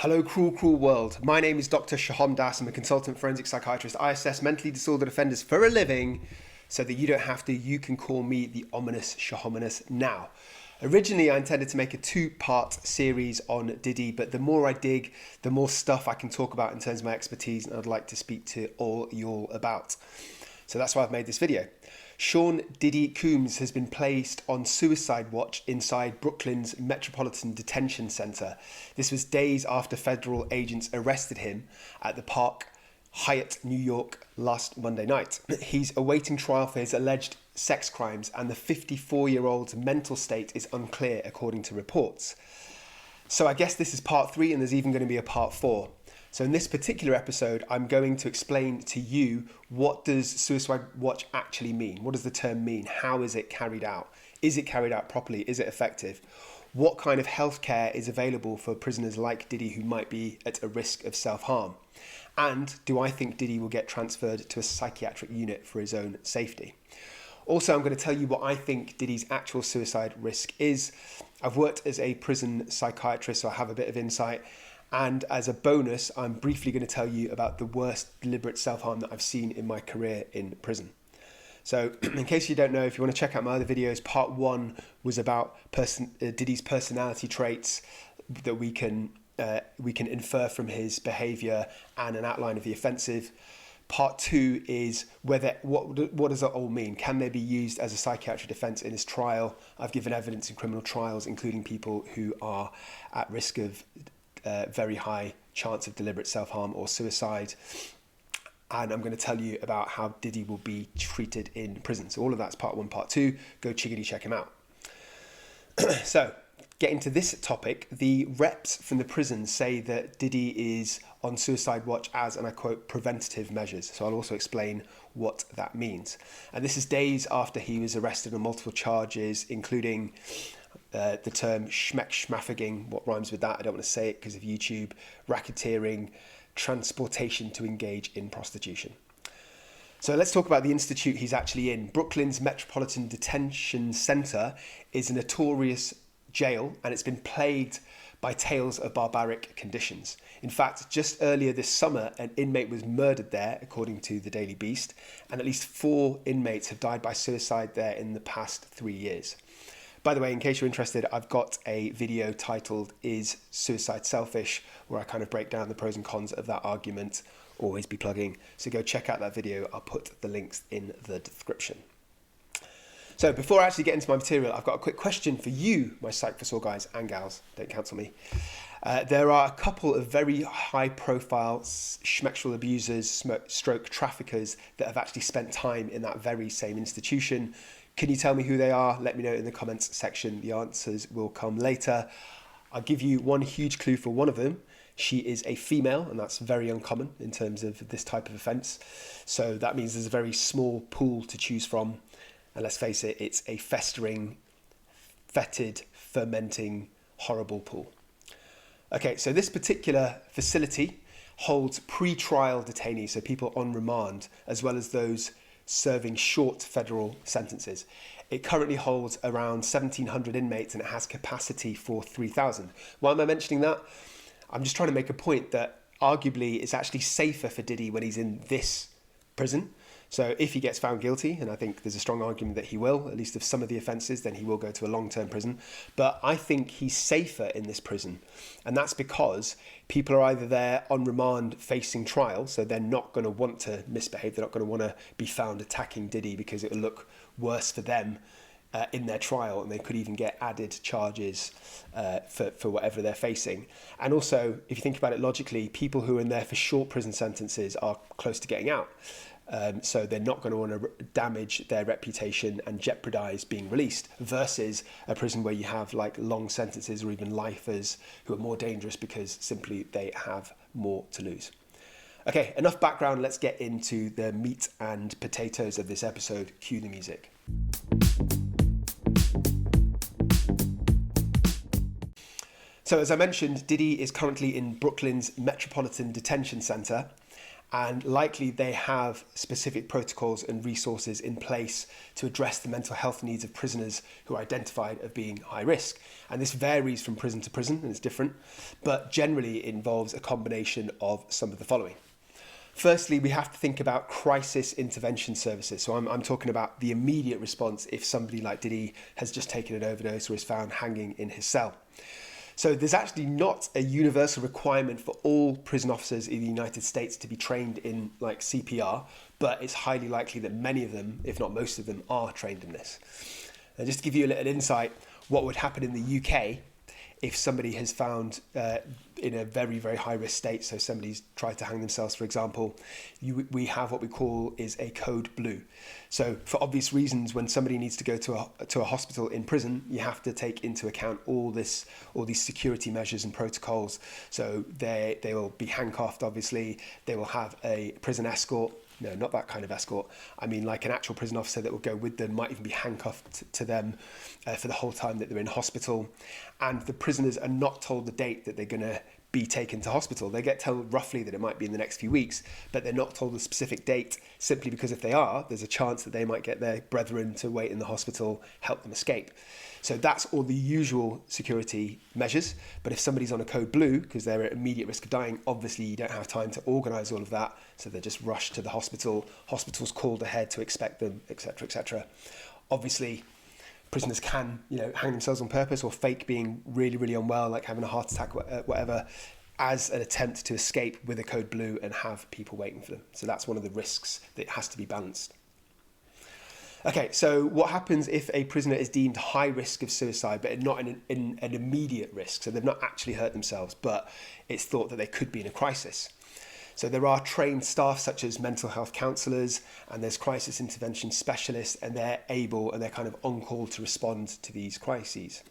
Hello, cruel world. My name is Dr. Shaham Das. I'm a consultant forensic psychiatrist. I assess mentally disordered offenders for a living so that you don't have to. You can call me the ominous Shahominous now. Originally, I intended to make a two-part series on Diddy, but the more I dig, the more stuff I can talk about in terms of my expertise, and I'd like to speak to all y'all about. So that's why I've made this video. Sean Diddy Coombs has been placed on suicide watch inside Brooklyn's Metropolitan Detention Center. This was days after federal agents arrested him at the Park Hyatt, New York, last Monday night. He's awaiting trial for his alleged sex crimes, and the 54-year-old's mental state is unclear, according to reports. So I guess this is part 3, and there's even going to be a part 4. So in this particular episode, I'm going to explain to you, what does suicide watch actually mean? What does the term mean? How is it carried out? Is it carried out properly? Is it effective? What kind of healthcare is available for prisoners like Diddy who might be at a risk of self-harm? And do I think Diddy will get transferred to a psychiatric unit for his own safety? Also, I'm going to tell you what I think Diddy's actual suicide risk is. I've worked as a prison psychiatrist, so I have a bit of insight. And as a bonus, I'm briefly going to tell you about the worst deliberate self-harm that I've seen in my career in prison. So in case you don't know, if you want to check out my other videos, part 1 was about Diddy's personality traits that we can infer from his behavior and an outline of the offensive. Part 2 is what does that all mean? Can they be used as a psychiatric defense in his trial? I've given evidence in criminal trials, including people who are at risk of very high chance of deliberate self-harm or suicide. And I'm going to tell you about how Diddy will be treated in prison. So all of that's part 1, part 2. Go chickadee check him out. So getting to this topic, the reps from the prison say that Diddy is on suicide watch as, and I quote, preventative measures. So I'll also explain what that means. And this is days after he was arrested on multiple charges, including the term schmaffaging, what rhymes with that? I don't want to say it because of YouTube, racketeering, transportation to engage in prostitution. So let's talk about the institute he's actually in. Brooklyn's Metropolitan Detention Center is a notorious jail, and it's been plagued by tales of barbaric conditions. In fact, just earlier this summer, an inmate was murdered there, according to the Daily Beast, and at least 4 inmates have died by suicide there in the past 3 years. By the way, in case you're interested, I've got a video titled "Is Suicide Selfish?" where I kind of break down the pros and cons of that argument. Always be plugging. So go check out that video. I'll put the links in the description. So before I actually get into my material, I've got a quick question for you, my Psych for Sore guys and gals. Don't cancel me. There are a couple of very high-profile sexual abusers, stroke traffickers that have actually spent time in that very same institution. Can you tell me who they are? Let me know in the comments section. The answers will come later. I'll give you one huge clue for one of them. She is a female, and that's very uncommon in terms of this type of offence. So that means there's a very small pool to choose from. And let's face it, it's a festering, fetid, fermenting, horrible pool. Okay, so this particular facility holds pre-trial detainees, so people on remand, as well as those serving short federal sentences. It currently holds around 1,700 inmates, and it has capacity for 3,000. Why am I mentioning that? I'm just trying to make a point that arguably it's actually safer for Diddy when he's in this prison. So if he gets found guilty, and I think there's a strong argument that he will, at least of some of the offences, then he will go to a long-term prison. But I think he's safer in this prison. And that's because people are either there on remand facing trial, so they're not going to want to misbehave. They're not going to want to be found attacking Diddy because it will look worse for them in their trial, and they could even get added charges for whatever they're facing. And also, if you think about it logically, people who are in there for short prison sentences are close to getting out. So they're not going to want to damage their reputation and jeopardize being released, versus a prison where you have like long sentences or even lifers who are more dangerous because simply they have more to lose. Okay, enough background. Let's get into the meat and potatoes of this episode. Cue the music. So as I mentioned, Diddy is currently in Brooklyn's Metropolitan Detention Center. And likely they have specific protocols and resources in place to address the mental health needs of prisoners who are identified as being high risk. And this varies from prison to prison and it's different, but generally it involves a combination of some of the following. Firstly, we have to think about crisis intervention services. So I'm talking about the immediate response if somebody like Diddy has just taken an overdose or is found hanging in his cell. So there's actually not a universal requirement for all prison officers in the United States to be trained in like CPR, but it's highly likely that many of them, if not most of them, are trained in this. And just to give you a little insight, what would happen in the UK if somebody has found in a very, very high risk state, so somebody's tried to hang themselves, for example, we have what we call is a code blue. So for obvious reasons, when somebody needs to go to a hospital in prison, you have to take into account all these security measures and protocols. So they will be handcuffed, obviously, they will have a prison escort. No, not that kind of escort. I mean, like an actual prison officer that will go with them, might even be handcuffed to them for the whole time that they're in hospital. And the prisoners are not told the date that they're going to be taken to hospital. They get told roughly that it might be in the next few weeks, but they're not told the specific date simply because if they are, there's a chance that they might get their brethren to wait in the hospital, help them escape. So that's all the usual security measures. But if somebody's on a code blue, because they're at immediate risk of dying, obviously you don't have time to organise all of that. So they're just rushed to the hospital. Hospital's called ahead to expect them, etc., etc. Obviously, prisoners can, hang themselves on purpose or fake being really, really unwell, like having a heart attack, whatever, as an attempt to escape with a code blue and have people waiting for them. So that's one of the risks that has to be balanced. Okay, so what happens if a prisoner is deemed high risk of suicide, but not in an immediate risk? So they've not actually hurt themselves, but it's thought that they could be in a crisis. So there are trained staff such as mental health counsellors and there's crisis intervention specialists, and they're able and they're kind of on call to respond to these crises.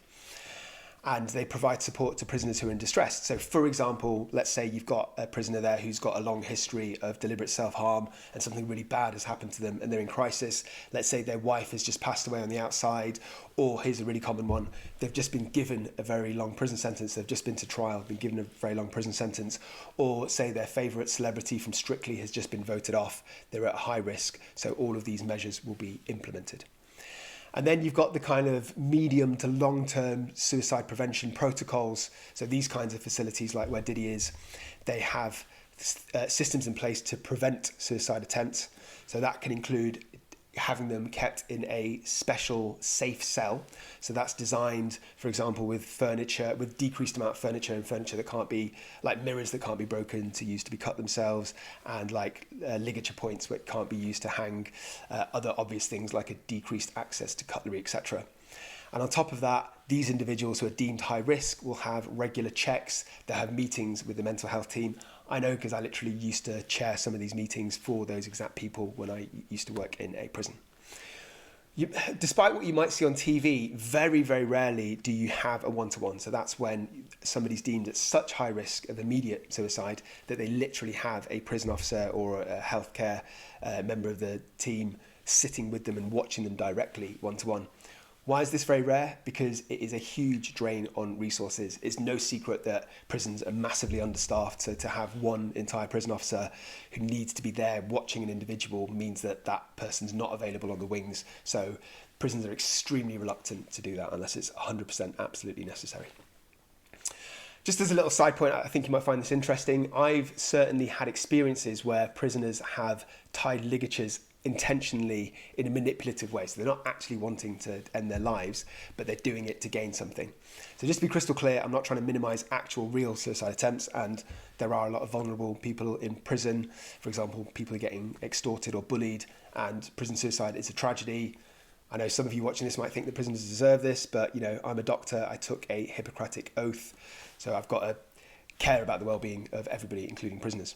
And they provide support to prisoners who are in distress. So for example, let's say you've got a prisoner there who's got a long history of deliberate self-harm and something really bad has happened to them and they're in crisis. Let's say their wife has just passed away on the outside, or here's a really common one, they've just been given a very long prison sentence, they've just been to trial, been given a very long prison sentence, or say their favourite celebrity from Strictly has just been voted off, they're at high risk, so all of these measures will be implemented. And then you've got the kind of medium to long-term suicide prevention protocols. So these kinds of facilities, like where Diddy is, they have systems in place to prevent suicide attempts. So that can include having them kept in a special safe cell. So that's designed, for example, with furniture, with decreased amount of furniture and furniture that can't be, like mirrors that can't be broken to use to be cut themselves, and like ligature points that can't be used to hang, other obvious things like a decreased access to cutlery, etc. And on top of that, these individuals who are deemed high risk will have regular checks. They have meetings with the mental health team. I know because I literally used to chair some of these meetings for those exact people when I used to work in a prison. Despite what you might see on TV, very, very rarely do you have a one-to-one. So that's when somebody's deemed at such high risk of immediate suicide that they literally have a prison officer or a healthcare member of the team sitting with them and watching them directly one-to-one. Why is this very rare? Because it is a huge drain on resources. It's no secret that prisons are massively understaffed, so to have one entire prison officer who needs to be there watching an individual means that that person's not available on the wings. So prisons are extremely reluctant to do that unless it's 100% absolutely necessary. Just as a little side point, I think you might find this interesting. I've certainly had experiences where prisoners have tied ligatures intentionally in a manipulative way. So they're not actually wanting to end their lives, but they're doing it to gain something. So just to be crystal clear, I'm not trying to minimize actual real suicide attempts, and there are a lot of vulnerable people in prison. For example, people are getting extorted or bullied, and prison suicide is a tragedy. I know some of you watching this might think that prisoners deserve this, but I'm a doctor. I took a Hippocratic oath, so I've got to care about the well-being of everybody, including prisoners.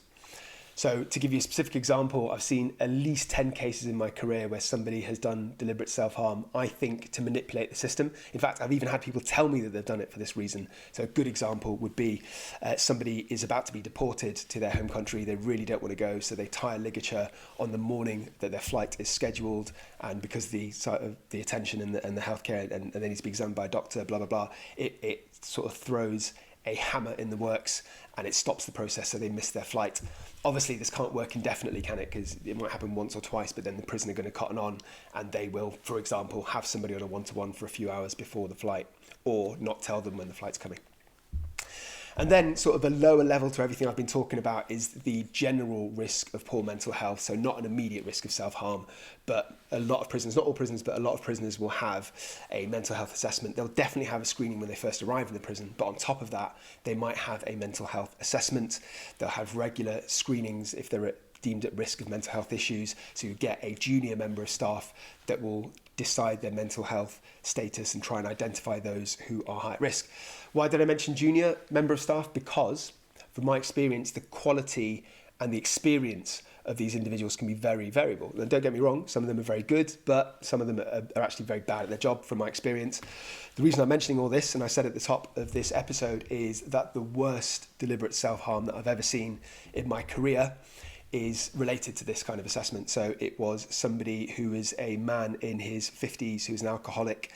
So to give you a specific example, I've seen at least 10 cases in my career where somebody has done deliberate self-harm, I think, to manipulate the system. In fact, I've even had people tell me that they've done it for this reason. So a good example would be somebody is about to be deported to their home country. They really don't want to go, so they tie a ligature on the morning that their flight is scheduled. And because the attention and the healthcare and they need to be examined by a doctor, blah, blah, blah, it sort of throws a hammer in the works and it stops the process, so they miss their flight. Obviously, this can't work indefinitely, can it? Because it might happen once or twice, but then the prison are going to cotton on and they will, for example, have somebody on a one-to-one for a few hours before the flight or not tell them when the flight's coming. And then sort of a lower level to everything I've been talking about is the general risk of poor mental health. So not an immediate risk of self-harm, but a lot of prisoners, not all prisoners, but a lot of prisoners will have a mental health assessment. They'll definitely have a screening when they first arrive in the prison, but on top of that, they might have a mental health assessment. They'll have regular screenings if they're deemed at risk of mental health issues. So you get a junior member of staff that will decide their mental health status and try and identify those who are high risk. Why did I mention junior member of staff? Because from my experience, the quality and the experience of these individuals can be very variable. And don't get me wrong, some of them are very good, but some of them are actually very bad at their job from my experience. The reason I'm mentioning all this, and I said at the top of this episode, is that the worst deliberate self-harm that I've ever seen in my career is related to this kind of assessment. So it was somebody who was a man in his 50s who was an alcoholic.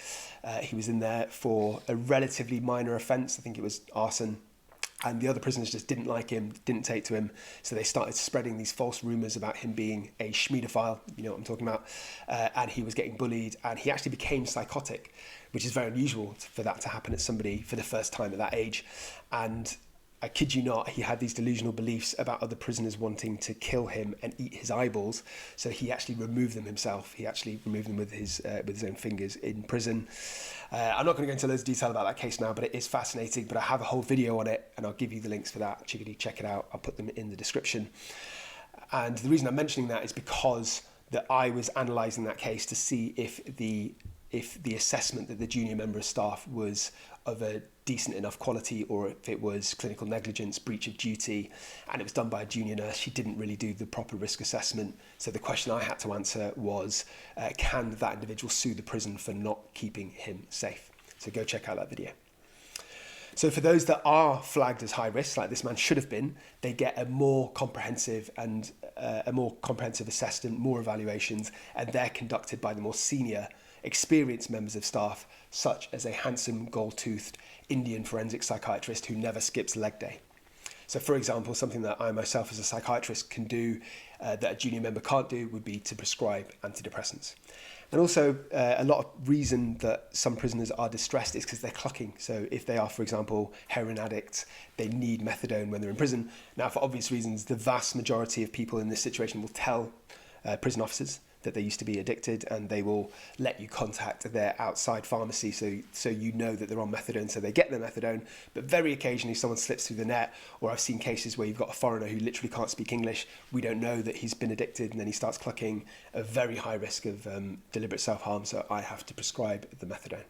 He was in there for a relatively minor offence. I think it was arson. And the other prisoners just didn't like him, didn't take to him. So they started spreading these false rumours about him being a schmiedophile, you know what I'm talking about. And he was getting bullied, and he actually became psychotic, which is very unusual for that to happen at somebody for the first time at that age. And I kid you not, he had these delusional beliefs about other prisoners wanting to kill him and eat his eyeballs. So he actually removed them himself. He actually removed them with his own fingers in prison. I'm not going to go into loads of detail about that case now, but it is fascinating. But I have a whole video on it, and I'll give you the links for that. Chickadee, check it out. I'll put them in the description. And the reason I'm mentioning that is because that I was analysing that case to see if the assessment that the junior member of staff was of a decent enough quality, or if it was clinical negligence, breach of duty, and it was done by a junior nurse. She didn't really do the proper risk assessment. So the question I had to answer was, can that individual sue the prison for not keeping him safe? So go check out that video. So for those that are flagged as high risk, like this man should have been, they get a more comprehensive assessment, more evaluations, and they're conducted by the more senior, experienced members of staff, such as a handsome, gold-toothed Indian forensic psychiatrist who never skips leg day. So for example, something that I myself as a psychiatrist can do that a junior member can't do would be to prescribe antidepressants. And also a lot of reason that some prisoners are distressed is because they're clucking. So if they are, for example, heroin addicts, they need methadone when they're in prison. Now, for obvious reasons, the vast majority of people in this situation will tell prison officers that they used to be addicted, and they will let you contact their outside pharmacy so you know that they're on methadone, so they get their methadone. But very occasionally someone slips through the net, or I've seen cases where you've got a foreigner who literally can't speak English. We don't know that he's been addicted, and then he starts clucking, a very high risk of deliberate self-harm, so I have to prescribe the methadone.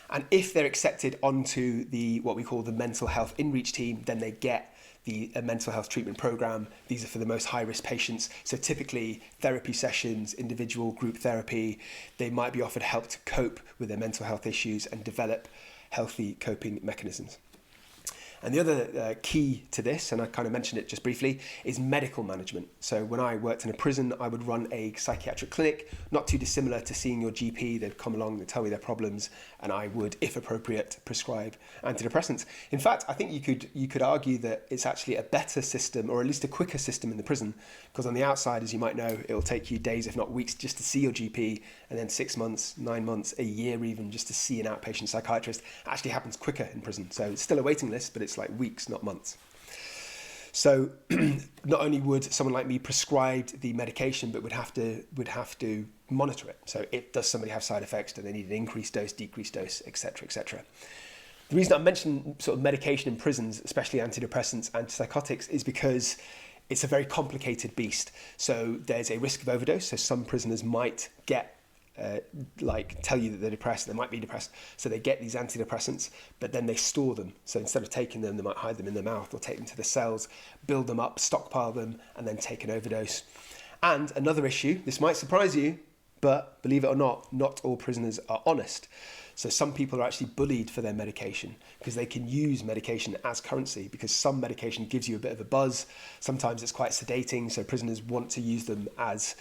And if they're accepted onto what we call the mental health in-reach team, then they get a mental health treatment program. These are for the most high-risk patients. So typically therapy sessions, individual group therapy, they might be offered help to cope with their mental health issues and develop healthy coping mechanisms. And the other key to this, and I kind of mentioned it just briefly, is medical management. So when I worked in a prison, I would run a psychiatric clinic, not too dissimilar to seeing your GP. They'd come along, they'd tell me their problems, and I would, if appropriate, prescribe antidepressants. In fact, I think you could argue that it's actually a better system, or at least a quicker system in the prison, because on the outside, as you might know, it will take you days, if not weeks, just to see your GP, and then 6 months, 9 months, a year even, just to see an outpatient psychiatrist. It actually happens quicker in prison. So it's still a waiting list, but it's like weeks, not months. So not only would someone like me prescribe the medication, but would have to monitor it. So does somebody have side effects? Do they need an increased dose, decreased dose, etc., etc.? The reason I mention sort of medication in prisons, especially antidepressants, antipsychotics, is because it's a very complicated beast. So there's a risk of overdose. So some prisoners might get tell you that they're depressed, they might be depressed, so they get these antidepressants, but then they store them. So instead of taking them, they might hide them in their mouth or take them to the cells, build them up, stockpile them, and then take an overdose. And another issue, this might surprise you, But believe it or not all prisoners are honest. So some people are actually bullied for their medication because they can use medication as currency, because some medication gives you a bit of a buzz. Sometimes it's quite sedating, so prisoners want to use them as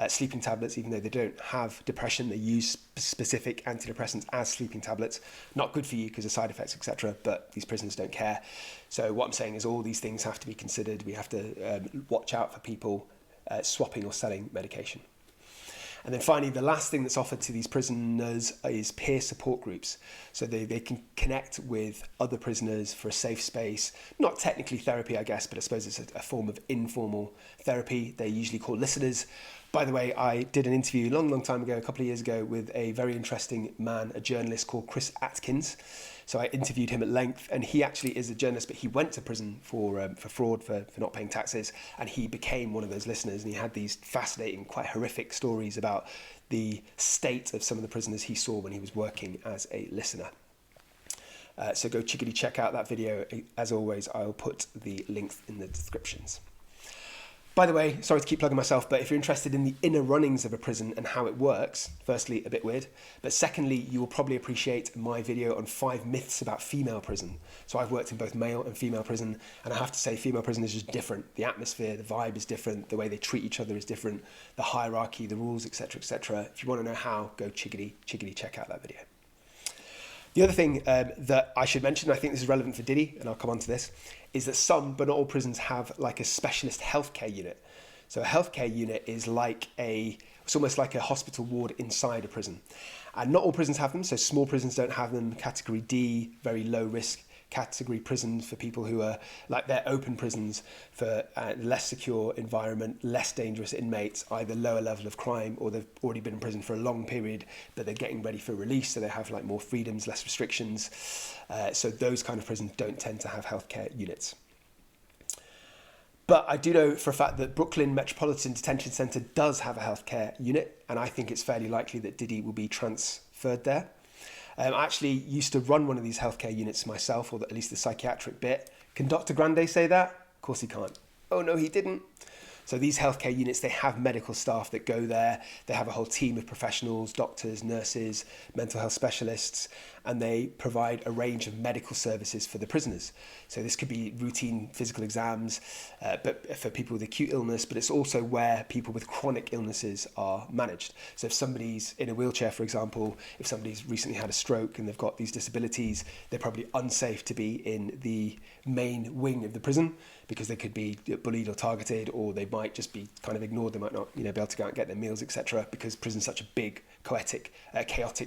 sleeping tablets, even though they don't have depression. They use specific antidepressants as sleeping tablets. Not good for you because of side effects, etc. But these prisoners don't care. So what I'm saying is all these things have to be considered. We have to watch out for people swapping or selling medication. And then finally, the last thing that's offered to these prisoners is peer support groups. So they can connect with other prisoners for a safe space. Not technically therapy, I guess, but I suppose it's a form of informal therapy. They're usually called listeners. By the way, I did an interview a long time ago, a couple of years ago, with a very interesting man, a journalist called Chris Atkins. So I interviewed him at length, and he actually is a journalist, but he went to prison for fraud, for not paying taxes, and he became one of those listeners, and he had these fascinating, quite horrific stories about the state of some of the prisoners he saw when he was working as a listener. So go check out that video. As always, I'll put the links in the descriptions. By the way, sorry to keep plugging myself, but if you're interested in the inner runnings of a prison and how it works, firstly, a bit weird, but secondly, you will probably appreciate my video on 5 myths about female prison. So I've worked in both male and female prison, and I have to say female prison is just different. The atmosphere, the vibe is different, the way they treat each other is different, the hierarchy, the rules, etc., etc. If you want to know how, go chickadee check out that video. The other thing that I should mention, I think this is relevant for Diddy, and I'll come on to this, is that some, but not all prisons have like a specialist healthcare unit. So a healthcare unit is it's almost like a hospital ward inside a prison. And not all prisons have them, so small prisons don't have them. Category D, very low risk category prisons for people who are like they're open prisons for less secure environment, less dangerous inmates, either lower level of crime or they've already been in prison for a long period, but they're getting ready for release, so they have like more freedoms, less restrictions. So those kind of prisons don't tend to have healthcare units. But I do know for a fact that Brooklyn Metropolitan Detention Centre does have a healthcare unit, and I think it's fairly likely that Diddy will be transferred there. I actually used to run one of these healthcare units myself, or at least the psychiatric bit. Can Dr. Grande say that? Of course he can't. Oh no, he didn't. So these healthcare units, they have medical staff that go there. They have a whole team of professionals, doctors, nurses, mental health specialists, and they provide a range of medical services for the prisoners. So this could be routine physical exams, but for people with acute illness, but it's also where people with chronic illnesses are managed. So if somebody's in a wheelchair, for example, if somebody's recently had a stroke and they've got these disabilities, they're probably unsafe to be in the main wing of the prison because they could be bullied or targeted, or they might just be kind of ignored. They might not, be able to go out and get their meals, etc. Because prison's such a big, chaotic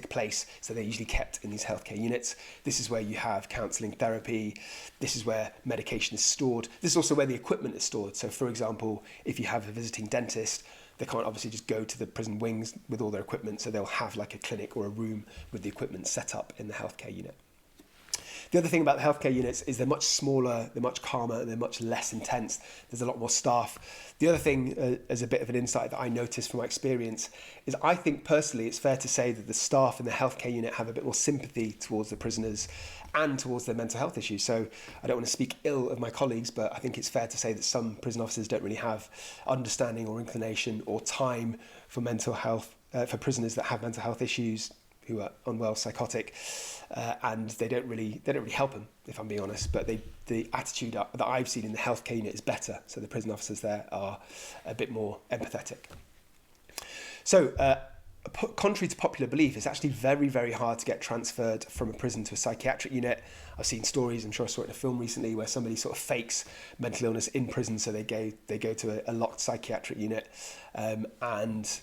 place. So they're usually kept in these healthcare units. This is where you have counselling, therapy. This is where medication is stored. This is also where the equipment is stored. So, for example, if you have a visiting dentist, they can't obviously just go to the prison wings with all their equipment. So they'll have like a clinic or a room with the equipment set up in the healthcare unit. The other thing about the healthcare units is they're much smaller, they're much calmer, they're much less intense. There's a lot more staff. The other thing, as a bit of an insight that I noticed from my experience, is I think personally it's fair to say that the staff in the healthcare unit have a bit more sympathy towards the prisoners and towards their mental health issues. So I don't want to speak ill of my colleagues, but I think it's fair to say that some prison officers don't really have understanding or inclination or time for mental health, for prisoners that have mental health issues, who are unwell, psychotic, and they don't really help them, if I'm being honest. But the attitude that I've seen in the healthcare unit is better. So the prison officers there are a bit more empathetic. So contrary to popular belief, it's actually very, very hard to get transferred from a prison to a psychiatric unit. I've seen stories, I'm sure I saw it in a film recently, where somebody sort of fakes mental illness in prison, so they go to a locked psychiatric unit, and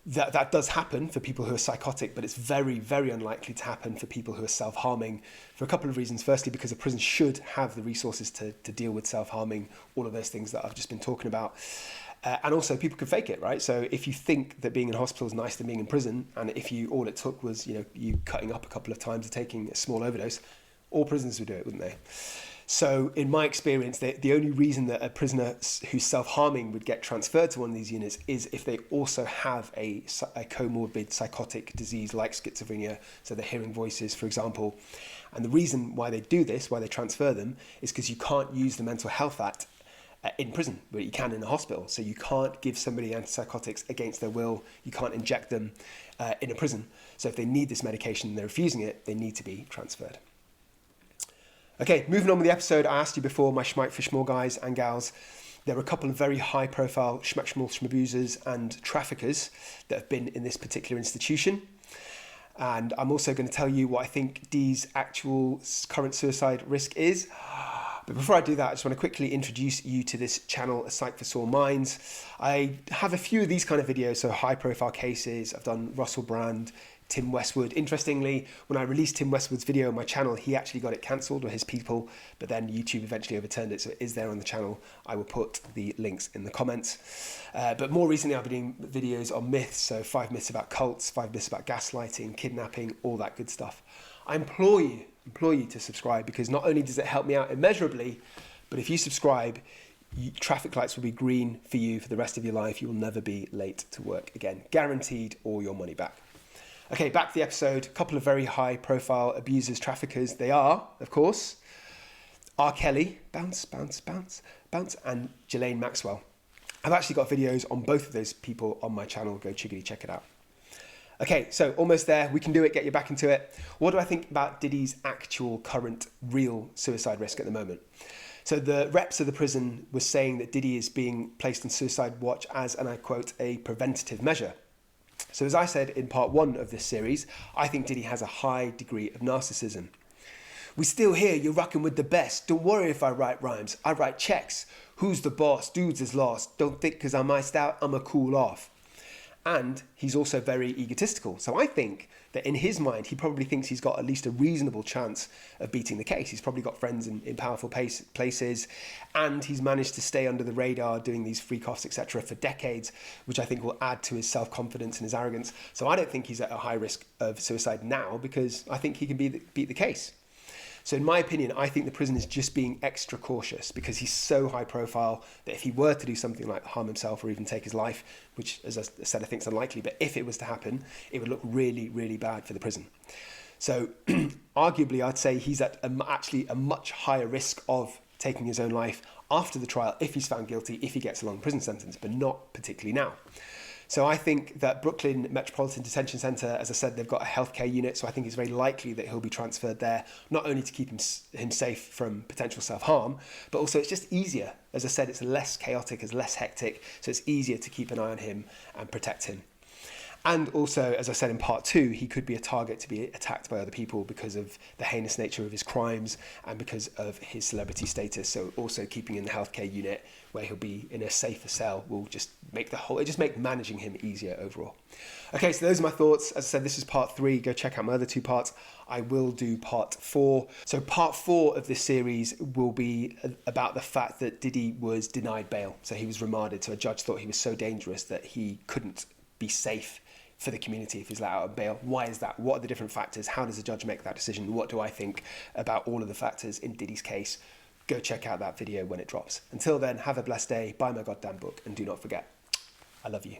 that does happen for people who are psychotic, but it's very, very unlikely to happen for people who are self-harming for a couple of reasons. Firstly, because a prison should have the resources to deal with self-harming, all of those things that I've just been talking about. And also people can fake it, right? So if you think that being in hospital is nicer than being in prison, and if all it took was, you cutting up a couple of times and taking a small overdose, all prisoners would do it, wouldn't they? So in my experience, the only reason that a prisoner who's self-harming would get transferred to one of these units is if they also have a comorbid psychotic disease like schizophrenia, so they're hearing voices, for example. And the reason why they do this, why they transfer them, is because you can't use the Mental Health Act in prison, but you can in a hospital. So you can't give somebody antipsychotics against their will. You can't inject them in a prison. So if they need this medication and they're refusing it, they need to be transferred. Okay, moving on with the episode. I asked you before, my schmike for schmore guys and gals, there are a couple of very high-profile schmek schmabusers and traffickers that have been in this particular institution. And I'm also going to tell you what I think Dee's actual current suicide risk is. But before I do that, I just want to quickly introduce you to this channel, A Psych for Sore Minds. I have a few of these kind of videos, so high-profile cases. I've done Russell Brand, Tim Westwood. Interestingly, when I released Tim Westwood's video on my channel, he actually got it cancelled, or his people, but then YouTube eventually overturned it, so it is there on the channel. I will put the links in the comments. But more recently, I've been doing videos on myths, so 5 myths about cults, 5 myths about gaslighting, kidnapping, all that good stuff. I implore you to subscribe, because not only does it help me out immeasurably, but if you subscribe, traffic lights will be green for you for the rest of your life. You will never be late to work again. Guaranteed all your money back. Okay, back to the episode. A couple of very high-profile abusers, traffickers. They are, of course, R. Kelly, bounce, bounce, bounce, bounce, and Ghislaine Maxwell. I've actually got videos on both of those people on my channel. Go chiggity, check it out. Okay, so almost there. We can do it, get you back into it. What do I think about Diddy's actual current real suicide risk at the moment? So the reps of the prison were saying that Diddy is being placed on suicide watch as, and I quote, a preventative measure. So as I said in part 1 of this series, I think Diddy has a high degree of narcissism. We still hear you're rocking with the best. Don't worry if I write rhymes. I write checks. Who's the boss? Dudes is lost. Don't think because I'm iced out, I'ma cool off. And he's also very egotistical. So I think that in his mind, he probably thinks he's got at least a reasonable chance of beating the case. He's probably got friends in powerful places, and he's managed to stay under the radar doing these freak-offs, etc. for decades, which I think will add to his self-confidence and his arrogance. So I don't think he's at a high risk of suicide now, because I think he can beat the case. So in my opinion, I think the prison is just being extra cautious, because he's so high profile that if he were to do something like harm himself or even take his life, which as I said, I think is unlikely, but if it was to happen, it would look really, really bad for the prison. So arguably, I'd say he's at actually a much higher risk of taking his own life after the trial if he's found guilty, if he gets a long prison sentence, but not particularly now. So I think that Brooklyn Metropolitan Detention Center, as I said, they've got a healthcare unit, so I think it's very likely that he'll be transferred there, not only to keep him safe from potential self-harm, but also it's just easier. As I said, it's less chaotic, it's less hectic, so it's easier to keep an eye on him and protect him. And also, as I said in part 2, he could be a target to be attacked by other people because of the heinous nature of his crimes and because of his celebrity status. So also keeping in the healthcare unit where he'll be in a safer cell will just make managing him easier overall. Okay, so those are my thoughts. As I said, this is part 3. Go check out my other 2 parts. I will do part 4. So part 4 of this series will be about the fact that Diddy was denied bail. So he was remanded. So a judge thought he was so dangerous that he couldn't be safe for the community if he's let out on bail. Why is that? What are the different factors? How does the judge make that decision? What do I think about all of the factors in Diddy's case? Go check out that video when it drops. Until then, have a blessed day, buy my goddamn book, and do not forget, I love you.